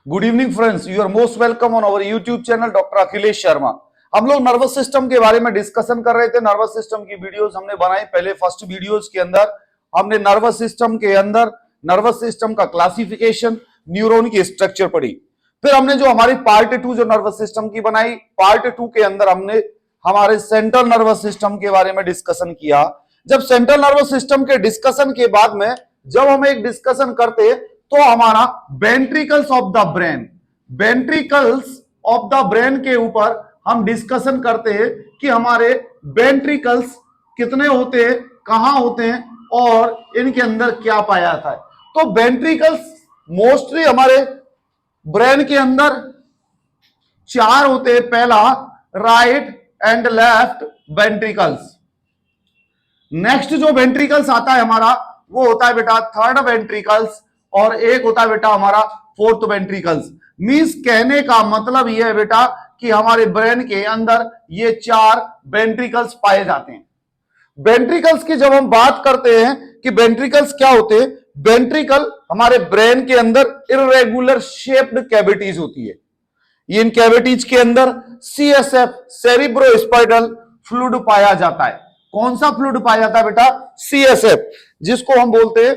Good evening friends, you are most welcome on our YouTube channel doctor Akhilesh Sharma. हम लोग nervous system के बारे में डिस्कशन कर रहे थे। नर्वस सिस्टम की वीडियोस हमने बनाई। पहले फर्स्ट वीडियोस के अंदर हमने नर्वस सिस्टम के अंदर नर्वस सिस्टम का क्लासिफिकेशन, न्यूरॉन की स्ट्रक्चर पढ़ी। फिर हमने जो हमारी पार्ट 2 जो नर्वस सिस्टम की बनाई, पार्ट 2 के अंदर हमने हमारे सेंट्रल नर्वस सिस्टम के बारे में डिस्कशन किया। जब सेंट्रल नर्वस सिस्टम के डिस्कशन के बाद में जब हम एक डिस्कशन करते तो हमारा ventricles of the brain, ventricles of the brain के ऊपर हम डिस्कशन करते हैं कि हमारे वेंट्रिकल्स कितने होते हैं, कहां होते हैं और इनके अंदर क्या पाया जाता है। तो वेंट्रिकल्स मोस्टली हमारे ब्रेन के अंदर 4 होते हैं। पहला right and left ventricles. Next जो वेंट्रिकल्स आता है हमारा वो होता है बेटा थर्ड वेंट्रिकल्स, और एक होता है बेटा हमारा फोर्थ वेंट्रिकल्स। मींस कहने का मतलब यह है बेटा कि हमारे ब्रेन के अंदर ये 4 वेंट्रिकल्स पाए जाते हैं। वेंट्रिकल्स की जब हम बात करते हैं कि वेंट्रिकल्स क्या होते हैं, वेंट्रिकल हमारे ब्रेन के अंदर इर्रेगुलर शेप्ड कैविटीज होती है। ये इन कैविटीज के अंदर सीएसएफ, सेरिब्रोस्पाइनल फ्लूइड पाया जाता है। कौन सा फ्लूइड पाया जाता है बेटा? सीएसएफ, जिसको हम बोलते हैं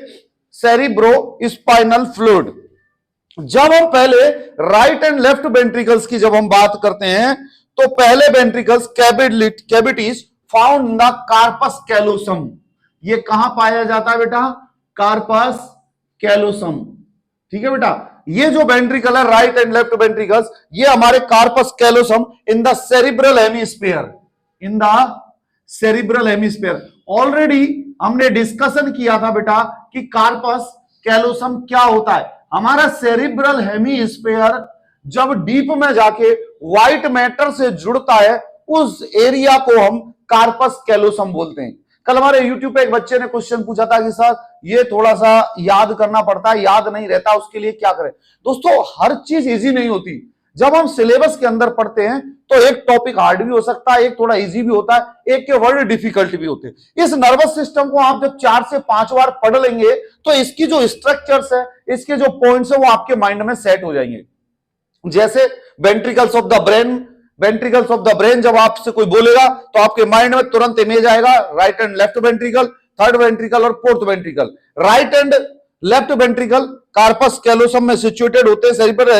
सेरिब्रोस्पाइनल फ्लूइड। जब हम पहले राइट एंड लेफ्ट वेंट्रिकल्स की जब हम बात करते हैं तो पहले ventricles cavities found in the corpus callosum. ये कहां पाया जाता है बेटा? Corpus callosum. ठीक है बेटा, ये जो वेंट्रिकल है राइट एंड लेफ्ट वेंट्रिकल्स, ये हमारे corpus callosum in the cerebral hemisphere, in the cerebral hemisphere. Already हमने डिस्कशन किया था बेटा कि कार्पस कैलोसम क्या होता है। हमारा सेरिब्रल हेमिस्फीयर जब डीप में जाके व्हाइट मैटर से जुड़ता है उस एरिया को हम कार्पस कैलोसम बोलते हैं। कल हमारे यूट्यूब पे एक बच्चे ने क्वेश्चन पूछा था कि सर ये थोड़ा सा याद करना पड़ता है, याद नहीं रहता, उसके लिए क्या करें। दोस्तों हर चीज इजी नहीं होती। जब हम सिलेबस के अंदर पढ़ते हैं तो एक टॉपिक हार्ड भी हो सकता है, एक थोड़ा इजी भी होता है, एक के वर्ड डिफिकल्ट भी होते हैं। इस नर्वस सिस्टम को आप जब 4 से 5 बार पढ़ लेंगे तो इसकी जो स्ट्रक्चर्स है, इसके जो पॉइंट्स है वो आपके माइंड में सेट हो जाएंगे। जैसे ventricles of the brain, ventricles of the brain जब आपसे कोई बोलेगा तो आपके माइंड में तुरंत इमेज आएगा right and left ventricle, third ventricle और fourth ventricle. Right and left ventricle corpus callosum में सिचुएटेड होते हैं सेरिब्रल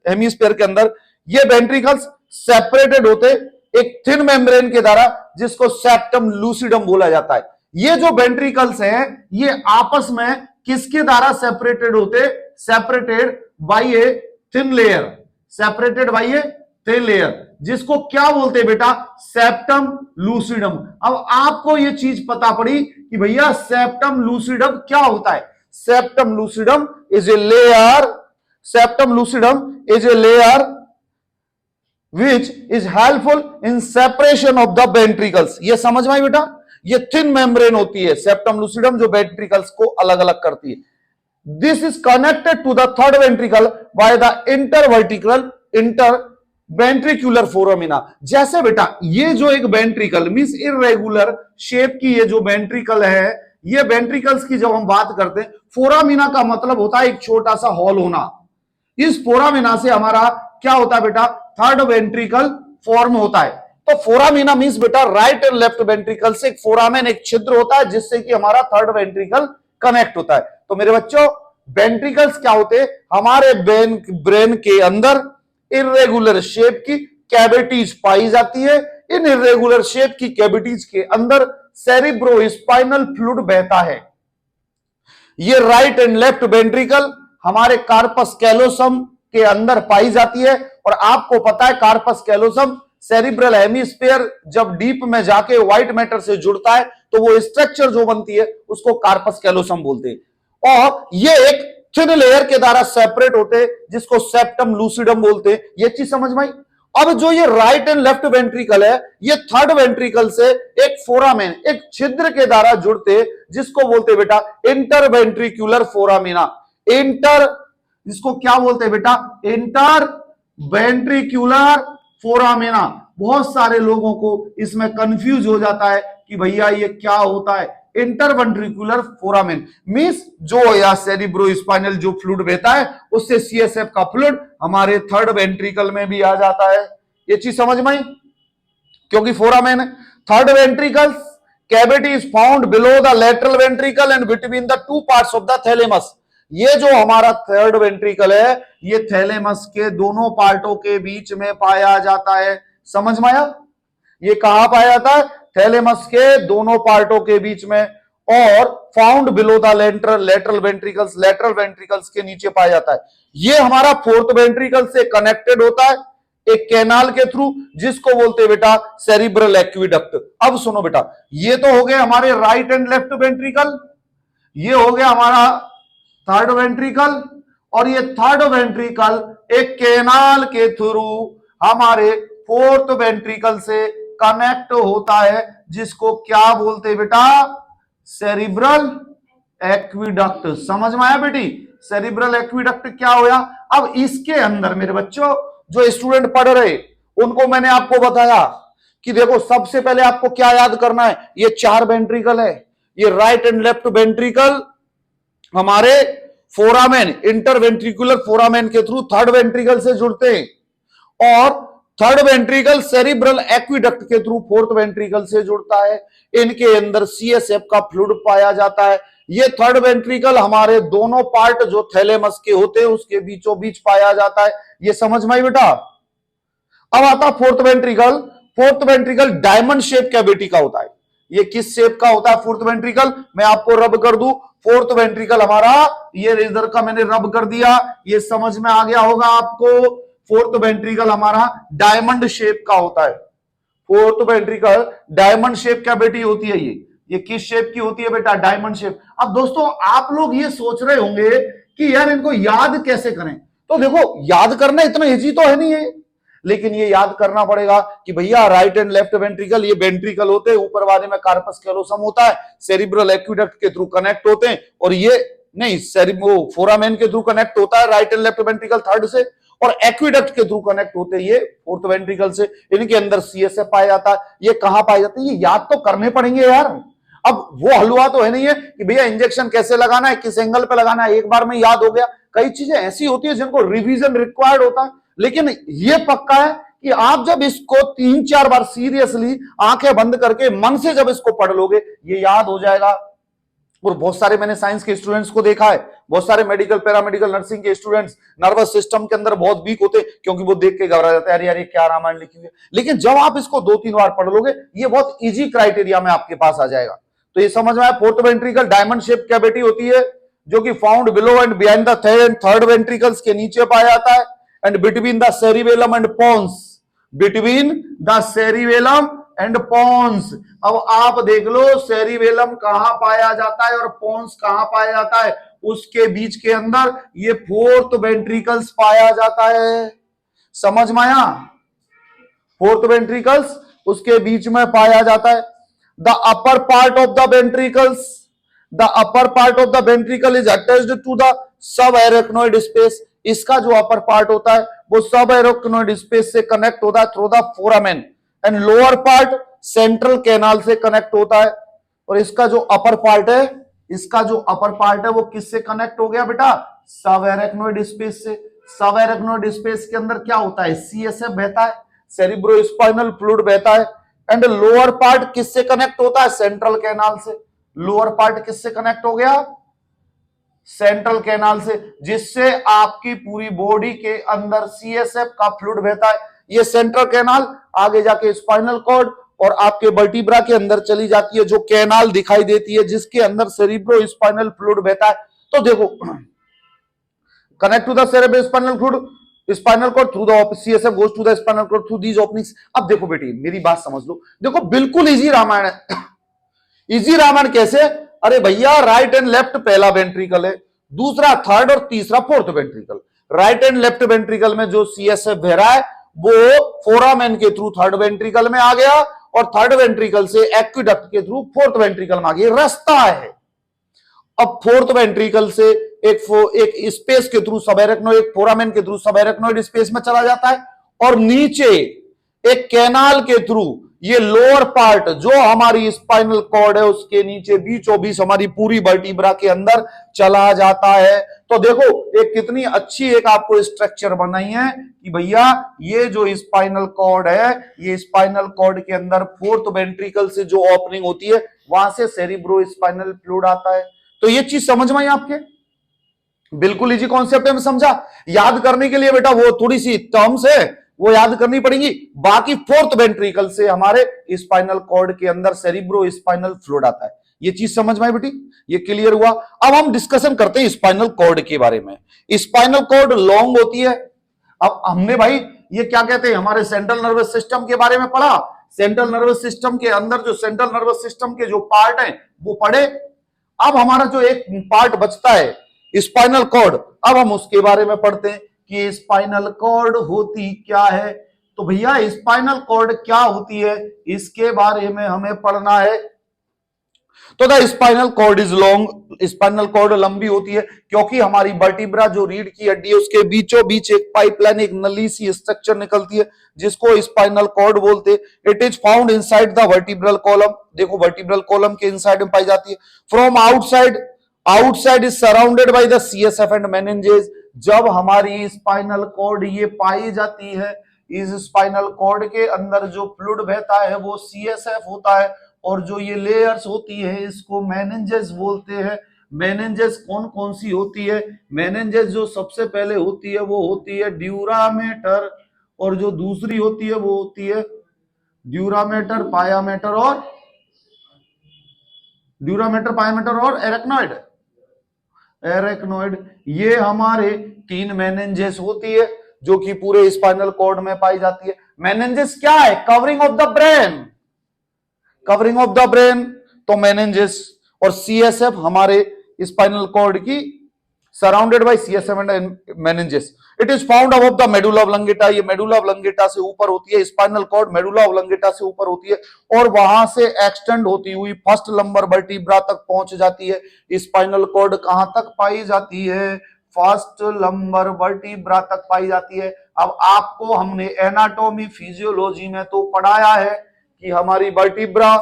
हेमिस्फीयर के अंदर। ये वेंट्रिकल्स सेपरेटेड होते एक थिन मेम्ब्रेन के द्वारा जिसको सेप्टम लूसिडम बोला जाता है। ये जो वेंट्रिकल्स हैं ये आपस में किसके द्वारा सेपरेटेड होते? Separated by a thin layer, separated by a thin layer, जिसको क्या बोलते हैं बेटा? Septum lucidum. अब आपको ये चीज पता पड़ी कि भैया सेप्टम लूसिडम क्या होता है। Septum lucidum is a layer, septum lucidum is a layer which is helpful in separation of the ventricles। ये समझ में आई बेटा? ये थिन मेम्ब्रेन होती है सेप्टम लूसिडम जो वेंट्रिकल्स को अलग अलग करती है। This is connected to the third ventricle by the interventricular foramina. जैसे बेटा ये जो एक वेंट्रिकल मींस इर्रेगुलर शेप की ये जो वेंट्रिकल है, ये वेंट्रिकल्स की जब हम बात करते हैं, फोरामिना का मतलब होता है एक छोटा सा हॉल होना। इस फोरामिना से हमारा क्या होता है बेटा? थर्ड वेंट्रिकल फॉर्म होता है। तो फोरामिना मींस बेटा राइट एंड लेफ्ट वेंट्रिकल से एक फोरामेन, एक छिद्र होता है जिससे कि हमारा थर्ड वेंट्रिकल कनेक्ट होता है। तो मेरे बच्चों वेंट्रिकल्स क्या होते हैं? हमारे ब्रेन के अंदर इर्रेगुलर शेप की कैविटीज पाई जाती है। इन इर्रेगुलर शेप की कैविटीज के अंदर सेरिब्रोस्पाइनल फ्लूइड बहता है। ये राइट एंड लेफ्ट वेंट्रिकल हमारे कार्पस कैलोसम के अंदर पाई जाती है। और आपको पता है कार्पस कैलोसम सेरिब्रल हेमिस्फीयर जब डीप में जाके व्हाइट मैटर से जुड़ता है तो वो स्ट्रक्चर जो बनती है उसको कार्पस कैलोसम बोलते हैं। और ये एक थिन लेयर के द्वारा सेपरेट होते हैं जिसको सेप्टम लूसिडम बोलते हैं। ये चीज समझ में आई? अब जो ये राइट एंड लेफ्ट वेंट्रिकल है ये थर्ड वेंट्रिकल से एक फोरामेन, एक छिद्र के द्वारा जुड़ते जिसको बोलते बेटा इंटरवेंट्रिकुलर फोरामिना। इसको क्या बोलते हैं बेटा? Inter ventricular foramina. बहुत सारे लोगों को इसमें कंफ्यूज हो जाता है कि भैया ये क्या होता है, इंटरवेंट्रिकुलर फोरामेन मींस जो या सेरिब्रोस्पाइनल जो फ्लूइड बहता है उससे सीएसएफ का फ्लूइड हमारे थर्ड वेंट्रिकल में भी आ जाता है। ये चीज समझ में आई, क्योंकि फोरामेन है। Third ventricle cavity is found below the lateral ventricle and between the two parts of the thalamus. ये जो हमारा थर्ड वेंट्रिकल है ये थैलेमस के दोनों पार्टों के बीच में पाया जाता है। समझ में आया? ये कहां पाया जाता है? थैलेमस के दोनों पार्टों के बीच में, और found below the lateral ventricles के नीचे पाया जाता है। ये हमारा फोर्थ वेंट्रिकल से कनेक्टेड होता है एक कैनाल के थ्रू, जिसको बोलते हैं बेटा सेरिब्रल एक्विडक्ट। अब सुनो बेटा, ये तो हो गए हमारे राइट एंड लेफ्ट वेंट्रिकल, ये हो गया हमारा थर्ड वेंट्रिकल, और ये थर्ड वेंट्रिकल एक कैनाल के थ्रू हमारे फोर्थ वेंट्रिकल से कनेक्ट होता है, जिसको क्या बोलते हैं बेटा? Cerebral aqueduct. समझ में आया बेटी? सेरिब्रल एक्विडक्ट क्या होया? अब इसके अंदर मेरे बच्चों जो स्टूडेंट पढ़ रहे उनको मैंने आपको बताया कि देखो सबसे पहले आपको क्या याद करना है, ये चार वेंट्रिकल है, ये राइट एंड लेफ्ट वेंट्रिकल हमारे फोरामेन इंटरवेंट्रिकुलर फोरामेन के थ्रू थर्ड वेंट्रिकल से जुड़ते हैं, और थर्ड वेंट्रिकल सेरिब्रल एक्विडक्ट के थ्रू फोर्थ वेंट्रिकल से जुड़ता है। इनके अंदर सीएसएफ का फ्लूइड पाया जाता है। ये थर्ड वेंट्रिकल हमारे दोनों पार्ट जो थैलेमस के होते हैं उसके बीचों बीच पाया जाता है। ये समझ में आई बेटा? अब आता fourth ventricle. Fourth ventricle diamond shape cavity का होता है। ये किस शेप का होता है फोर्थ वेंट्रिकल? मैं आपको रब कर दूं, फोर्थ वेंट्रिकल हमारा ये इधर का मैंने रब कर दिया, ये समझ में आ गया होगा आपको। फोर्थ वेंट्रिकल हमारा डायमंड शेप का होता है। Fourth ventricle diamond shape cavity होती है। ये किस शेप की होती है बेटा? Diamond shape. अब दोस्तों आप लोग ये सोच रहे होंगे कि यार इनको याद कैसे करें, तो देखो याद करना इतना इजी तो है नहीं है, लेकिन ये याद करना पड़ेगा कि भैया राइट एंड लेफ्ट वेंट्रिकल ये वेंट्रिकल होते हैं, ऊपर वाले में कार्पस कैलोसम होता है, सेरिब्रल एक्विडक्ट के थ्रू कनेक्ट होते हैं, और ये नहीं फोरामेन के थ्रू कनेक्ट होता है right and left ventricle third से, और एक्विडक्ट के थ्रू कनेक्ट होते हैं ये फोर्थ वेंट्रिकल से। इनके अंदर सीएसएफ पाया जाता है। ये कहां पाया जाता है? ये याद तो करने पड़ेंगे यार। अब वो हलवा तो है नहीं है कि भैया इंजेक्शन कैसे लगाना है, किस एंगल पे लगाना है, एक बार में याद हो गया। कई चीजें ऐसी होती है जिनको रिवीजन रिक्वायर्ड होता है, लेकिन ये पक्का है कि आप जब इसको 3-4 बार सीरियसली आंखें बंद करके मन से जब इसको पढ़ लोगे ये याद हो जाएगा। और बहुत सारे मैंने साइंस के स्टूडेंट्स को देखा है, बहुत सारे मेडिकल पैरामेडिकल नर्सिंग के स्टूडेंट्स नर्वस सिस्टम के अंदर बहुत वीक होते, क्योंकि वो देख के घबरा जाते हैं, अरे यार ये क्या रामायण लिखी हुई है। लेकिन जब आप इसको 2-3 बार पढ़ लोगे ये बहुत इजी क्राइटेरिया में आपके पास आ जाएगा। तो ये समझ में आया? Fourth ventricle diamond shape cavity होती है जो कि found below and behind the third ventricles के नीचे पाया जाता है, and between the cerebellum and pons, between the cerebellum and pons. अब आप देख लो सेरिबेलम कहां पाया जाता है और पोन्स कहां पाया जाता है, उसके बीच के अंदर ये फोर्थ वेंट्रिकल्स पाया जाता है। समझ में आया? फोर्थ वेंट्रिकल्स उसके बीच में पाया जाता है। The upper part of the ventricles, the upper part of the ventricle is attached to the subarachnoid space. इसका जो अपर पार्ट होता है वो सब एरेक्नोइड स्पेस से कनेक्ट होता है through the foramen, and lower part central canal से कनेक्ट होता है। और इसका जो अपर पार्ट है, इसका जो अपर पार्ट है वो किससे कनेक्ट हो गया बेटा? सब एरेक्नोइड स्पेस से। सब एरेक्नोइड स्पेस के अंदर क्या होता है? सीएसएफ बहता है, सेरिब्रोस्पाइनल फ्लूइड बहता है, एंड लोअर पार्ट किससे कनेक्ट होता है? सेंट्रल कैनाल से। लोअर पार्ट किससे कनेक्ट हो गया? सेंट्रल कैनाल से, जिससे आपकी पूरी बॉडी के अंदर सीएसएफ का फ्लूइड बहता है। ये सेंट्रल कैनाल आगे जाके स्पाइनल कॉर्ड और आपके वर्टिब्रा के अंदर चली जाती है, जो कैनाल दिखाई देती है जिसके अंदर सेरिब्रोस्पाइनल फ्लूइड बहता है। तो देखो connect to the cerebrospinal fluid, spinal cord through the CSF goes to the spinal cord through these openings. अब देखो बेटी मेरी बात समझ लो, देखो बिल्कुल इजी रामायण है। इजी रामायण कैसे? अरे भैया राइट एंड लेफ्ट पहला वेंट्रिकल है, दूसरा थर्ड और तीसरा fourth ventricle. Right and left ventricle में जो सीएसएफ बह रहा है वो फोरामेन के थ्रू थर्ड वेंट्रिकल में आ गया, और थर्ड वेंट्रिकल से एक्विडक्ट के थ्रू फोर्थ वेंट्रिकल में आ गया। रास्ता है। अब फोर्थ वेंट्रिकल से एक स्पेस के थ्रू सब एरेक्नोइड, एक फोरामेन के थ्रू सब एरेक्नोइड स्पेस में चला जाता है, और नीचे एक कैनाल के थ्रू ये लोअर पार्ट जो हमारी स्पाइनल कॉर्ड है उसके नीचे बीचों बीच हमारी पूरी वर्टिब्रा के अंदर चला जाता है। तो देखो एक कितनी अच्छी एक आपको स्ट्रक्चर बनाई है कि भैया ये जो स्पाइनल कॉर्ड है, ये स्पाइनल कॉर्ड के अंदर फोर्थ वेंट्रिकल से जो ओपनिंग होती है वहां से सेरिब्रो स्पाइनल फ्लूइड आता है। तो ये चीज समझ में आई आपके? बिल्कुल इजी कॉन्सेप्ट है, मैं समझा। याद करने के लिए बेटा वो थोड़ी सी टर्म्स है वो याद करनी पड़ेगी। बाकी फोर्थ वेंट्रिकल से हमारे स्पाइनल कॉर्ड के अंदर सेरिब्रो स्पाइनल फ्लूइड आता है। ये चीज समझ में आई बेटी? ये क्लियर हुआ। अब हम डिस्कशन करते हैं स्पाइनल कॉर्ड के बारे में। स्पाइनल कॉर्ड लॉन्ग होती है। अब हमने भाई ये क्या कहते हैं हमारे सेंट्रल नर्वस सिस्टम के बारे में पढ़ा। सेंट्रल नर्वस सिस्टम के अंदर जो सेंट्रल नर्वस सिस्टम के जो पार्ट है वो पढ़े। अब हमारा जो एक पार्ट बचता है स्पाइनल कॉर्ड, अब हम उसके बारे में पढ़ते हैं कि स्पाइनल कॉर्ड होती क्या है। तो भैया स्पाइनल कॉर्ड क्या होती है इसके बारे में हमें पढ़ना है। तो the spinal cord is long, spinal cord लंबी होती है क्योंकि हमारी वर्टिब्रा जो रीढ़ की हड्डी है उसके बीचों बीच एक पाइपलाइन, एक नली सी स्ट्रक्चर निकलती है जिसको स्पाइनल कॉर्ड बोलते हैं। It is found inside the vertebral column. देखो वर्टिब्रल कॉलम के इनसाइड में पाई जाती है। From outside is surrounded by the CSF and meninges. जब हमारी स्पाइनल कॉर्ड ये पाई जाती है, इस स्पाइनल कॉर्ड के अंदर जो फ्लूइड बहता है वो सीएसएफ होता है और जो ये लेयर्स होती है इसको मेनिंजेस बोलते हैं। मेनिंजेस कौन कौन सी होती है? मेनिंजेस जो सबसे पहले होती है वो होती है ड्यूरामेटर, और जो दूसरी होती है वो होती है ड्यूरामेटर पायामेटर और एरेक्नोइड। ये हमारे 3 मेनिंजेस होती है जो कि पूरे स्पाइनल कॉर्ड में पाई जाती है। मेनिंजेस क्या है? Covering of the brain. तो मेनिंजेस और सीएसएफ हमारे स्पाइनल कॉर्ड की surrounded by CSF and meninges. It is found above the medulla oblongata. ये मेडुला ऑब्लंगेटा से ऊपर होती है। स्पाइनल कॉर्ड मेडुला ऑब्लंगेटा से ऊपर होती है और वहां से एक्सटेंड होती हुई फर्स्ट लंबर वर्टिब्रा तक पहुंच जाती है। स्पाइनल कॉर्ड कहां तक पाई जाती है? फर्स्ट लंबर वर्टिब्रा तक पाई जाती है। अब आपको हमने एनाटॉमी फिजियोलॉजी में तो पढ़ाया है कि हमारी वर्टिब्रा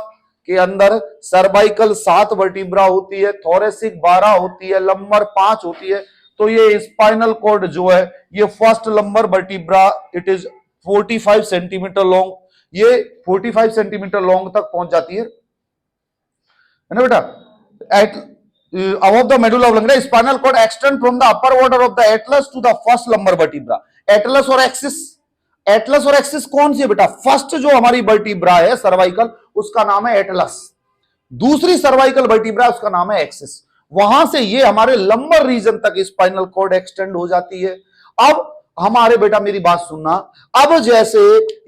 के अंदर सर्वाइकल 7 वर्टिब्रा होती है, थोरेसिक 12 होती है, लंबर 5 होती है। तो ये स्पाइनल कॉर्ड जो है ये first lumbar vertebra it is 45 centimetre long. ये 45 सेंटीमीटर लॉन्ग तक पहुंच जाती है ना बेटा। At above the medulla oblongata spinal cord extend from the upper border of the atlas to the first lumbar vertebra। Atlas और एक्सिस कौन सी है बेटा? फर्स्ट जो हमारी वर्टिब्रा है सर्वाइकल उसका नाम है एटलस, दूसरी सर्वाइकल वर्टिब्रा उसका नाम है एक्सिस। वहां से ये हमारे लंबर रीजन तक स्पाइनल कॉर्ड एक्सटेंड हो जाती है। अब हमारे बेटा मेरी बात सुनना, अब जैसे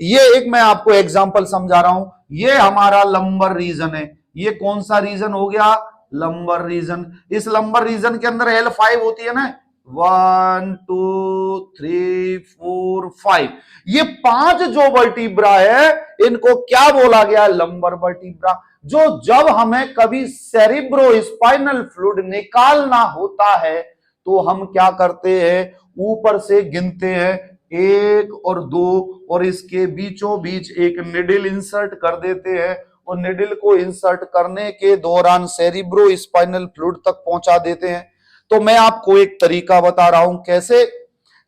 ये एक मैं आपको एग्जांपल समझा रहा हूं, ये हमारा लंबर रीजन है। ये कौन सा रीजन हो गया? Lumbar region. इस लंबर रीजन के अंदर L5 होती है ना, 1 2 3 4 5। ये 5 जो वर्टिब्रा है इनको क्या बोला गया? Lumbar vertebra. जो जब हमें कभी सेरिब्रो स्पाइनल फ्लूइड निकालना होता है तो हम क्या करते हैं? ऊपर से गिनते हैं 1 और 2 और इसके बीचों बीच एक निडल इंसर्ट कर देते हैं और निडल को इंसर्ट करने के दौरान सेरिब्रो स्पाइनल फ्लूइड तक पहुंचा देते हैं। तो मैं आपको एक तरीका बता रहा हूं कैसे,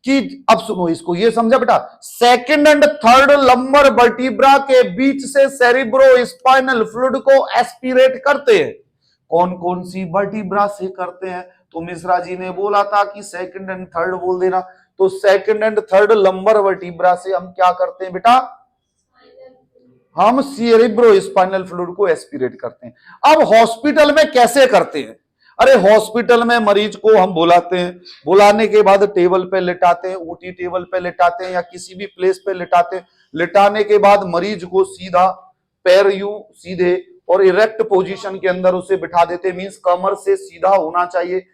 कि अब सुनो इसको, ये समझा बेटा। Second and third lumbar vertebra के बीच से सेरिब्रो स्पाइनल फ्लूइड को एस्पिरेट करते हैं। कौन कौन सी वर्टिब्रा से करते हैं? तो मिश्रा जी ने बोला था कि सेकंड एंड थर्ड बोल देना। तो second and third lumbar vertebra से हम क्या करते हैं बेटा? हम सेरिब्रो स्पाइनल फ्लूइड को एस्पिरेट करते हैं। अब हॉस्पिटल में कैसे करते हैं? अरे हॉस्पिटल में मरीज को हम बुलाते हैं, बुलाने के बाद टेबल पे लिटाते हैं, ऊटी टेबल पे लिटाते हैं या किसी भी प्लेस पे लिटाते हैं। लिटाने के बाद मरीज को सीधा पैर यूं सीधे और इरेक्ट पोजीशन के अंदर उसे बिठा देते हैं। मींस कमर से सीधा होना चाहिए।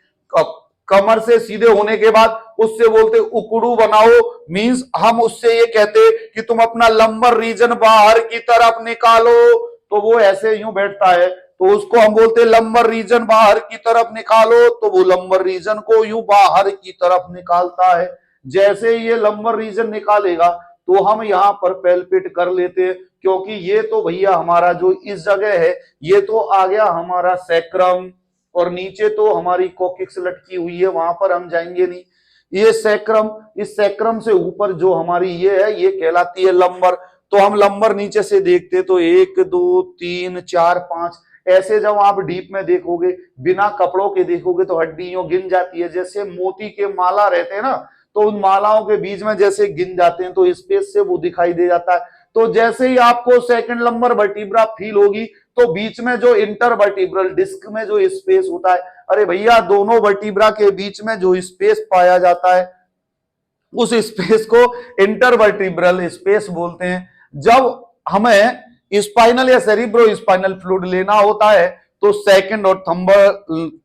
कमर से सीधे होने के बाद उससे बोलते उकड़ू बनाओ। मींस हम उससे ये कहते कि तुम अपना लंबर रीजन बाहर की तरफ निकालो। तो वो ऐसे यूं बैठता है तो उसको हम बोलते लंबर रीजन बाहर की तरफ निकालो। तो वो लंबर रीजन को यूं बाहर की तरफ निकालता है। जैसे ये लंबर रीजन निकालेगा तो हम यहाँ पर पैल्पेट कर लेते हैं, क्योंकि ये तो भैया हमारा जो इस जगह है ये तो आ गया हमारा सैक्रम, और नीचे तो हमारी कोकिक्स लटकी हुई है, वहां पर हम जाएंगे नहीं। ये सैक्रम, इस सैक्रम से ऊपर जो हमारी ये है ये कहलाती है लंबर। तो हम लंबर नीचे से देखते तो 1 2 3 4 5 ऐसे जब आप डीप में देखोगे बिना कपड़ों के देखोगे तो हड्डी यूं गिन जाती है, जैसे मोती के माला रहते हैं ना, तो उन मालाओं के बीच में जैसे गिन जाते हैं तो स्पेस से वो दिखाई दे जाता है। तो जैसे ही आपको सेकंड लंबर वर्टिब्रा फील होगी तो बीच में जो इंटरवर्टिब्रल डिस्क में जो स्पेस होता है, अरे भैया दोनों वर्टिब्रा के बीच में जो स्पेस पाया जाता है उस स्पेस को इंटरवर्टिब्रल स्पेस बोलते हैं। जब हमें स्पाइनल या सेरिब्रो स्पाइनल फ्लूइड लेना होता है तो सेकंड और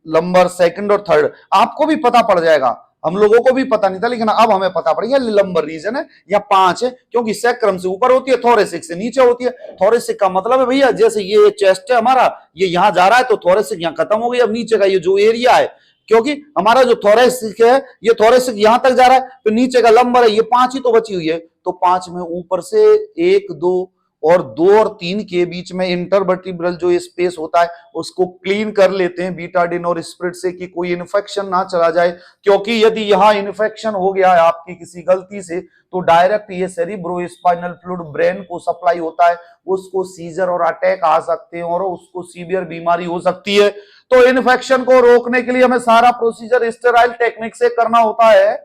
लंबर, सेकंड और थर्ड आपको भी पता पड़ जाएगा, हम लोगों को भी पता नहीं था लेकिन अब हमें पता पड़ गया लंबर रीजन है या 5 है, क्योंकि सैक्रम से ऊपर होती है, थोरेसिक से नीचे होती है। थोरेसिक का मतलब है भैया जैसे ये चेस्ट है हमारा, ये यहां जा रहा है तो थोरेसिक यहां खत्म हो गई, अब नीचे का ये जो एरिया है, क्योंकि हमारा जो थोरेसिक है ये थोरेसिक यहां तक जा रहा है, तो नीचे का लंबर है ये 5 ही तो बची हुई है, तो 5 में ऊपर से 1 2 और 2 और 3 के बीच में इंटरवर्टिब्रल जो स्पेस होता है उसको क्लीन कर लेते हैं बीटाडिन और स्प्रिट से कि कोई इन्फेक्शन ना चला जाए, क्योंकि यदि यहां इन्फेक्शन हो गया है आपकी किसी गलती से तो डायरेक्ट ये सेरिब्रो स्पाइनल फ्लूइड ब्रेन को सप्लाई होता है, उसको सीजर और अटैक आ सकते हैं और उसको सीवियर बीमारी हो सकती है। तो इन्फेक्शन को रोकने के लिए हमें सारा प्रोसीजर स्टेराइल टेक्निक से करना होता है,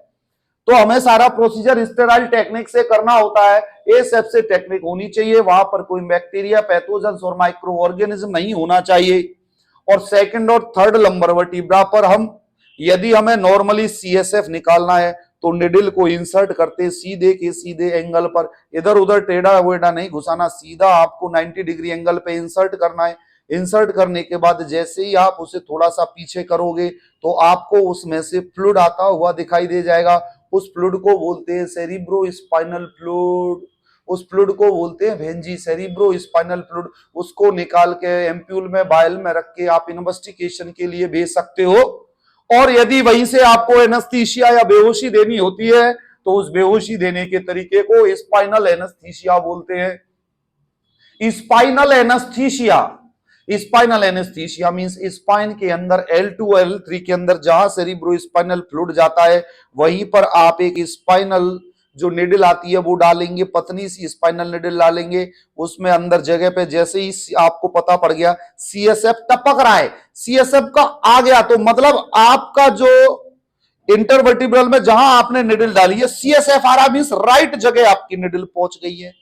तो हमें सारा प्रोसीजर स्टेराइल टेक्निक से करना होता है। एसेप्टिक टेक्निक होनी चाहिए, वहां पर कोई बैक्टीरिया, पैथोजेंस और माइक्रो ऑर्गेनिज्म नहीं होना चाहिए। और सेकंड और थर्ड लंबर वर्टिब्रा पर हम यदि हमें नॉर्मली सीएसएफ निकालना है तो निडल को इंसर्ट करते सीधे के सीधे एंगल पर, इधर उधर टेढ़ा वेढ़ा नहीं घुसाना, सीधा आपको 90 डिग्री एंगल पे इंसर्ट करना है। इंसर्ट करने के बाद जैसे ही आप उसे थोड़ा सा पीछे करोगे तो आपको उसमें से फ्लूइड आता हुआ दिखाई दे जाएगा, उस फ्लूइड को बोलते हैं सेरिब्रो स्पाइनल फ्लूइड, उस फ्लूइड को बोलते हैं भेंजी सेरिब्रो स्पाइनल फ्लूइड। उसको निकाल के एम्प्यूल में बायल में रख के आप इन्वेस्टिगेशन के लिए भेज सकते हो, और यदि वहीं से आपको एनेस्थीसिया या बेहोशी देनी होती है तो उस बेहोशी देने के तरीके को स्पाइनल एनेस्थीसिया बोलते हैं। Spinal anaesthesia, spinal anaesthesia means spine के अंदर L2 L3 के अंदर जहां सेरिब्रो स्पाइनल फ्लूइड जाता है वहीं पर आप एक स्पाइनल जो निडल आती है वो डालेंगे, पतली सी स्पाइनल निडल डालेंगे उसमें अंदर जगह पे। जैसे ही आपको पता पड़ गया सीएसएफ टपक रहा है, सीएसएफ का आ गया, तो मतलब आपका जो इंटरवर्टिब्रल में जहां आपने निडल डाली है सीएसएफ आ रहा मींस राइट जगह आपकी निडल पहुंच गई है।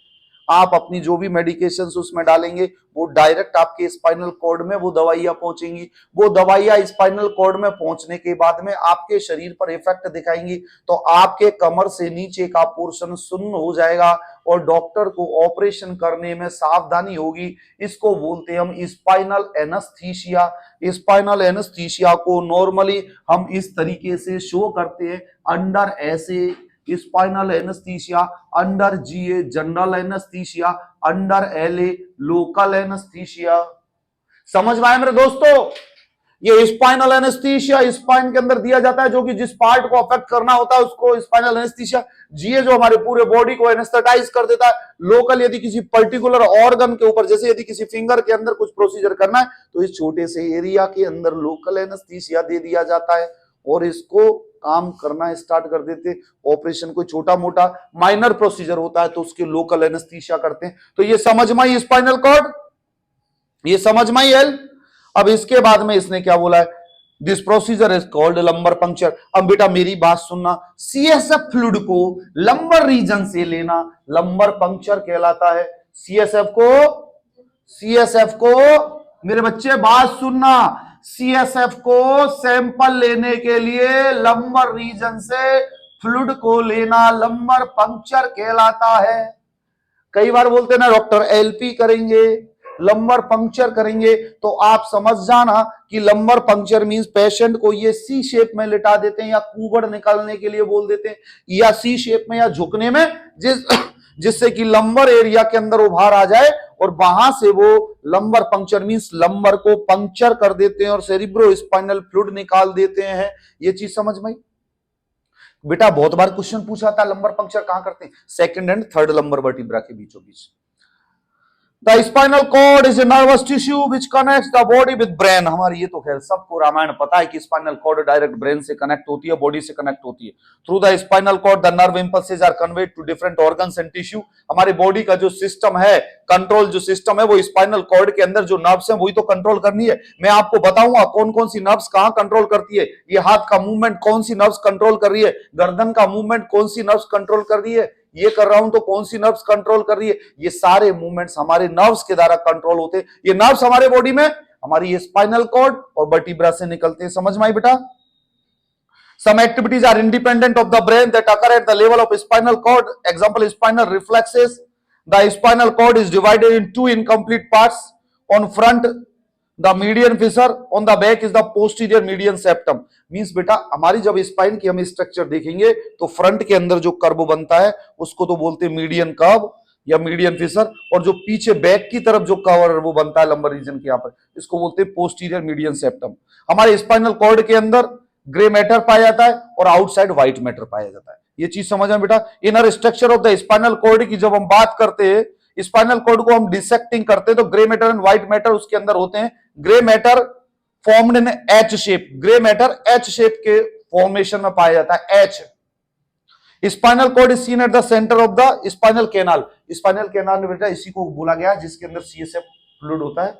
आप अपनी जो भी मेडिकेशंस उसमें डालेंगे वो डायरेक्ट आपके स्पाइनल कॉर्ड में वो दवाइयां पहुंचेंगी, वो दवाइयां स्पाइनल कॉर्ड में पहुंचने के बाद में आपके शरीर पर इफेक्ट दिखाएंगी, तो आपके कमर से नीचे का पोर्शन सुन्न हो जाएगा और डॉक्टर को ऑपरेशन करने में सावधानी होगी। इसको बोलते हैं हम स्पाइनल एनेस्थीसिया। स्पाइनल एनेस्थीसिया को नॉर्मली हम इस तरीके से शो करते हैं, under SA spinal anaesthesia, under GA general anaesthesia, under LA local anaesthesia. समझ में आया मेरे दोस्तों? ये स्पाइनल एनेस्थीसिया स्पाइन के अंदर दिया जाता है, जो कि जिस पार्ट को अफेक्ट करना होता है उसको स्पाइनल एनेस्थीसिया। जीए जो हमारे पूरे बॉडी को एनेस्थेटाइज कर देता है। लोकल यदि किसी पर्टिकुलर ऑर्गन के ऊपर, जैसे यदि किसी फिंगर के अंदर कुछ प्रोसीजर करना है तो इस छोटे से एरिया के अंदर लोकल एनेस्थीसिया दे दिया जाता है और इसको काम करना स्टार्ट कर देते। ऑपरेशन कोई छोटा मोटा माइनर प्रोसीजर होता है तो उसके लोकल एनेस्थीसिया करते हैं। तो ये समझ में आई स्पाइनल कॉर्ड, ये समझ में आई एल। अब इसके बाद में इसने क्या बोला है, this procedure is called lumbar puncture. अब बेटा मेरी बात सुनना, सीएसएफ फ्लूइड को लंबर रीजन से लेना लंबर पंक्चर कहलाता है। सीएसएफ को मेरे बच्चे बात सुनना, सीएसएफ को सैंपल लेने के लिए लंबर रीजन से फ्लूइड को लेना लंबर पंक्चर कहलाता है। कई बार बोलते हैं ना डॉक्टर एलपी करेंगे, लंबर पंक्चर करेंगे, तो आप समझ जाना कि लंबर पंक्चर मींस पेशेंट को ये सी शेप में लिटा देते हैं या कुबड़ निकालने के लिए बोल देते हैं, या सी शेप में या झुकने में, जिससे कि लंबर एरिया के अंदर उभार आ जाए और वहां से वो लंबर पंक्चर मींस लंबर को पंक्चर कर देते हैं और सेरिब्रो स्पाइनल फ्लूइड निकाल देते हैं। ये चीज समझ में आई? बेटा बहुत बार क्वेश्चन पूछा था लंबर पंक्चर कहां करते हैं, second and third lumbar vertebra के बीचों बीच। The spinal cord is a nervous tissue which connects the body with brain। हमारी ये तो खैर सबको रामायण पता है कि स्पाइनल कॉर्ड डायरेक्ट ब्रेन से कनेक्ट होती है, बॉडी से कनेक्ट होती है। Through the spinal cord the nerve impulses are conveyed to different organs and tissue. हमारे बॉडी का जो सिस्टम है, कंट्रोल जो सिस्टम है, वो स्पाइनल कॉर्ड के अंदर जो नर्व्स हैं वही तो कंट्रोल करनी है। मैं आपको बताऊंगा कौन कौन सी नर्व्स कहां कंट्रोल करती है, ये हाथ का मूवमेंट कौन सी नर्व्स कंट्रोल कर रही है, गर्दन का मूवमेंट कौन सी नर्व्स कंट्रोल कर रही है, ये कर रहा हूं तो कौन सी नर्व्स कंट्रोल कर रही है। ये सारे मूवमेंट्स हमारे नर्व्स के द्वारा कंट्रोल होते हैं। ये नर्व्स हमारे बॉडी में हमारी ये स्पाइनल कॉर्ड और वर्टिब्रा से निकलते हैं। समझ में आई बेटा? Some activities are independent of the brain that occur at the level of spinal cord. Example, spinal reflexes. The spinal cord is divided in two incomplete parts. On front, the median fissure. On the back is the posterior median septum. Means बेटा हमारी जब spine की हम structure देखेंगे तो front के अंदर जो कर्व बनता है उसको तो बोलते हैं मीडियन कर्व या मीडियन फिशर, और जो पीछे बैक की तरफ जो कवर वो बनता है लंबर रीजन के यहाँ पर, इसको बोलते हैं पोस्टीरियर मीडियन सेप्टम। हमारे स्पाइनल कॉर्ड के अंदर ग्रे मैटर पाया जाता है और आउटसाइड व्हाइट मैटर पाया जाता है। ये चीज समझ में बेटा? Inner structure of the spinal cord की जब हम बात करते हैं, स्पाइनल कॉर्ड को हम डिसेक्टिंग करते हैं तो grey matter and white matter उसके अंदर होते हैं। Grey matter formed in H shape, grey matter H shape के फॉर्मेशन में पाया जाता है, H. Spinal cord is seen at the centre of the spinal canal. Spinal canal में बेटा इसी को बोला गया जिसके अंदर सीएसएफ फ्लूइड होता है।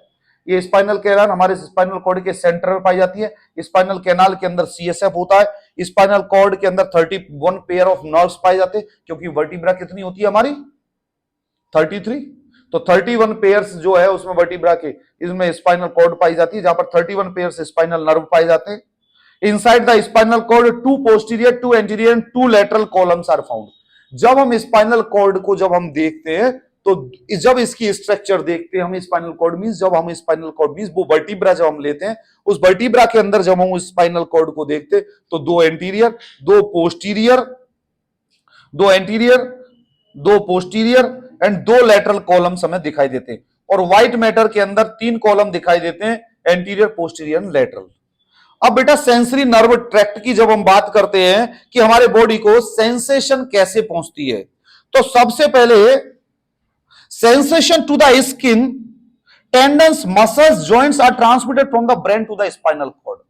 ये स्पाइनल कैनाल हमारे स्पाइनल कॉर्ड के सेंटर में पाई जाती है। स्पाइनल कैनाल के अंदर सीएसएफ होता है। स्पाइनल कॉर्ड के अंदर 31 पेयर ऑफ नर्व्स पाए जाते हैं, क्योंकि वर्टिब्रा कितनी होती है हमारी 33, तो 31 पेयर्स जो है उसमें वर्टिब्रा के, इसमें स्पाइनल कॉर्ड पाई जाती है, जहां पर 31 पेयर्स स्पाइनल नर्व पाए जाते हैं। Inside the spinal cord 2 posterior 2 anterior and 2 lateral columns are found. जब हम स्पाइनल कॉर्ड को जब हम देखते हैं तो जब इसकी स्ट्रक्चर देखते हैं हम, स्पाइनल कॉर्ड मींस जब हम स्पाइनल कॉर्ड मींस वो वर्टिब्रा जब हम लेते हैं, उस वर्टिब्रा के अंदर जब हम उस स्पाइनल कॉर्ड को देखते हैं तो 2 anterior 2 posterior 2 anterior 2 posterior and 2 lateral columns हमें दिखाई देते हैं। और व्हाइट मैटर के अंदर 3 कॉलम दिखाई देते हैं, एंटीरियर पोस्टीरियर एंड लैटरल। अब बेटा सेंसरी नर्व ट्रैक्ट की जब हम बात करते हैं कि हमारे बॉडी को सेंसेशन कैसे पहुंचती है, तो सबसे पहले sensation to the skin, tendons, muscles, joints are transmitted from the brain to the spinal cord.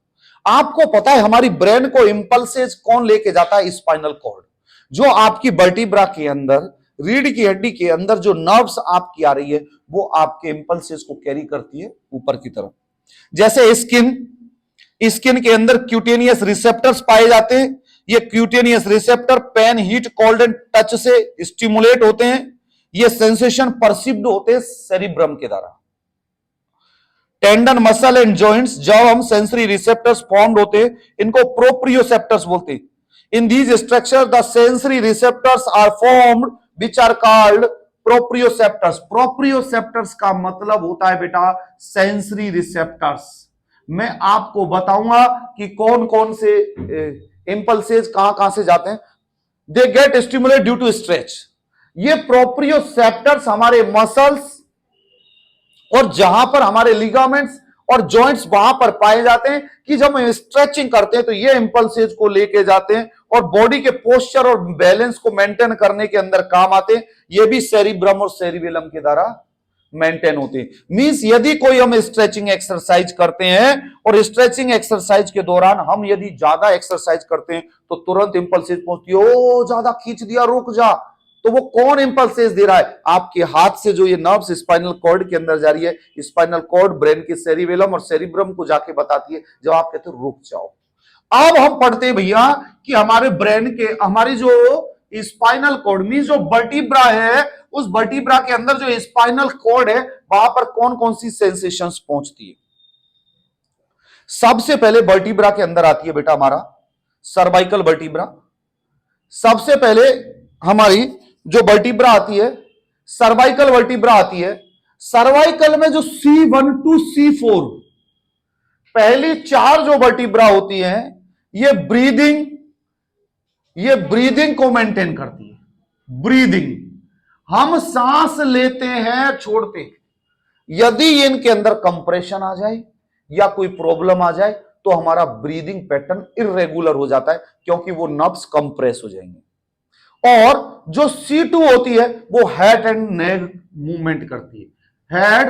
आपको पता है हमारी ब्रेन को इंपल्सेस कौन लेके जाता है? Spinal cord. जो आपकी वर्टिब्रा के अंदर रीढ़ की हड्डी के अंदर जो नर्व्स आपकी आ रही है वो आपके इंपल्सेस को कैरी करती है ऊपर की तरफ। जैसे स्किन के अंदर क्यूटेनियस रिसेप्टर्स पाए जाते हैं। ये cutaneous receptor pain, heat, cold and touch से स्टिमुलेट होते हैं। ये सेंसेशन परसिव्ड होते हैं सेरिब्रम के द्वारा। टेंडन, मसल एंड जॉइंट्स, जब हम सेंसरी रिसेप्टर्स फॉर्म्ड होते हैं इनको प्रोप्रियोसेप्टर्स बोलते हैं। In these structure the sensory receptors are formed which are called proprioceptors। proprioceptors का मतलब होता है बेटा सेंसरी रिसेप्टर्स। मैं आपको बताऊंगा कि कौन कौन से इंपल्सेस कहां से जाते हैं। They get stimulate due to stretch. ये प्रोप्रियोसेप्टर्स हमारे मसल्स और जहां पर हमारे लिगामेंट्स और जॉइंट्स वहां पर पाए जाते हैं कि जब हम स्ट्रेचिंग करते हैं तो ये इंपल्सेस को लेके जाते हैं और बॉडी के पोस्चर और बैलेंस को मेंटेन करने के अंदर काम आते हैं। ये भी सेरिब्रम और सेरिबेलम के द्वारा मेंटेन होते हैं। मींस यदि कोई हम स्ट्रेचिंग एक्सरसाइज करते हैं और स्ट्रेचिंग एक्सरसाइज के दौरान हम यदि ज्यादा एक्सरसाइज करते हैं तो तुरंत इंपल्सेस पहुंचती है, ओ ज्यादा खींच दिया, रुक जा। तो वो कौन इंपल्सेस दे रहा है? आपके हाथ से जो ये नर्व्स स्पाइनल कॉर्ड के अंदर जा रही है, स्पाइनल कॉर्ड ब्रेन के सेरिबेलम और सेरिब्रम को जाके बताती है, जब आप कहते हो रुक जाओ। अब हम पढ़ते हैं भैया कि हमारे ब्रेन के, हमारी जो स्पाइनल कॉर्ड मींस जो वर्टिब्रा है, उस वर्टिब्रा के अंदर जो स्पाइनल कॉर्ड है वहां पर कौन कौन सी सेंसेशंस पहुंचती है। सबसे पहले वर्टिब्रा के अंदर आती है बेटा हमारा सर्वाइकल वर्टिब्रा। सबसे पहले हमारी जो वर्टिब्रा आती है सर्वाइकल वर्टिब्रा आती है। सर्वाइकल में जो C1 to C4 पहली 4 जो वर्टिब्रा होती हैं ये ब्रीदिंग को मेंटेन करती है। ब्रीदिंग, हम सांस लेते हैं छोड़ते हैं, यदि इनके अंदर कंप्रेशन आ जाए या कोई प्रॉब्लम आ जाए तो हमारा ब्रीदिंग पैटर्न इरेगुलर हो जाता है, क्योंकि वो नर्व्स कंप्रेस हो जाएंगे। और जो C2 होती है वो हेड एंड नेक मूवमेंट करती है, head